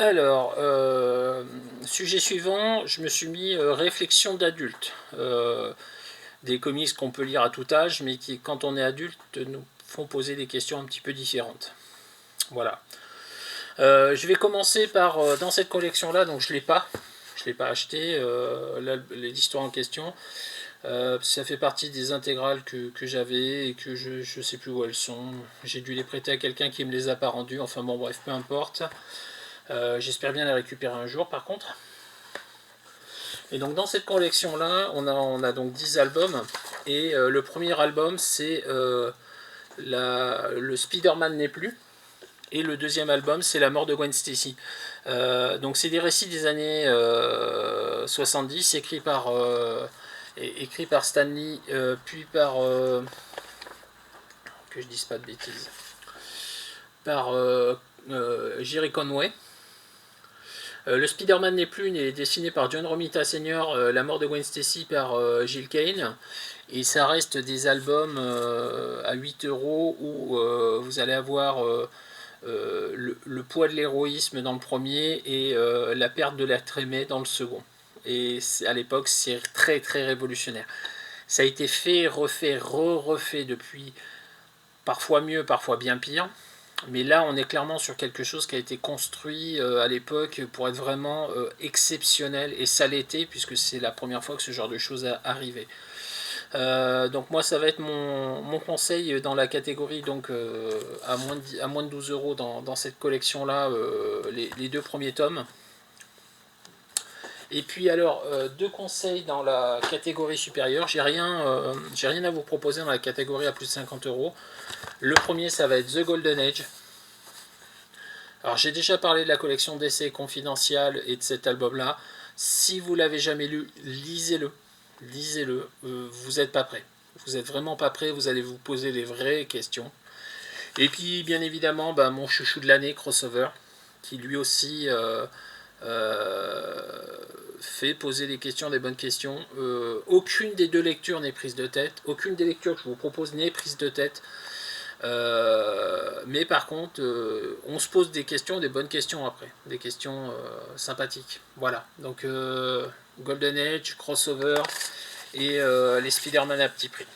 Alors, sujet suivant, je me suis mis réflexion d'adulte. Des comics qu'on peut lire à tout âge, mais qui, quand on est adulte, nous font poser des questions un petit peu différentes. Voilà. Je vais commencer par, dans cette collection-là, donc je l'ai pas acheté, l'histoire en question. Ça fait partie des intégrales que j'avais et que je sais plus où elles sont. J'ai dû les prêter à quelqu'un qui me les a pas rendues. Enfin bon, bref, peu importe. J'espère bien les récupérer un jour par contre. Et donc dans cette collection là, on a donc 10 albums. Et le premier album c'est le Spider-Man n'est plus. Et le deuxième album c'est La mort de Gwen Stacy. Donc c'est des récits des années 70 écrits par Stan Lee, puis par que je dise pas de bêtises, par Jerry Conway. Le Spider-Man n'est plus est dessiné par John Romita Sr., La mort de Gwen Stacy par Gil Kane. Et ça reste des albums à 8 € où vous allez avoir le poids de l'héroïsme dans le premier et la perte de l'être aimé dans le second. Et à l'époque, c'est très très révolutionnaire. Ça a été fait, refait, refait depuis, parfois mieux, parfois bien pire. Mais là, on est clairement sur quelque chose qui a été construit à l'époque pour être vraiment exceptionnel. Et ça l'était, puisque c'est la première fois que ce genre de choses arrivait. Donc moi, ça va être mon conseil dans la catégorie donc à moins de 12 € dans cette collection-là, les deux premiers tomes. Et puis alors, deux conseils dans la catégorie supérieure. J'ai rien à vous proposer dans la catégorie à plus de 50 €. Le premier, ça va être The Golden Age. Alors j'ai déjà parlé de la collection d'essais confidentiels et de cet album-là. Si vous l'avez jamais lu, lisez-le. Lisez-le. Vous n'êtes pas prêt. Vous n'êtes vraiment pas prêt. Vous allez vous poser les vraies questions. Et puis bien évidemment, mon chouchou de l'année, Crossover, qui lui aussi fait poser des questions, des bonnes questions. Aucune des deux lectures n'est prise de tête. Aucune des lectures que je vous propose n'est prise de tête. Mais par contre, on se pose des questions, des bonnes questions après, des questions sympathiques. Voilà, donc Golden Age, Crossover et les Spider-Man à petit prix.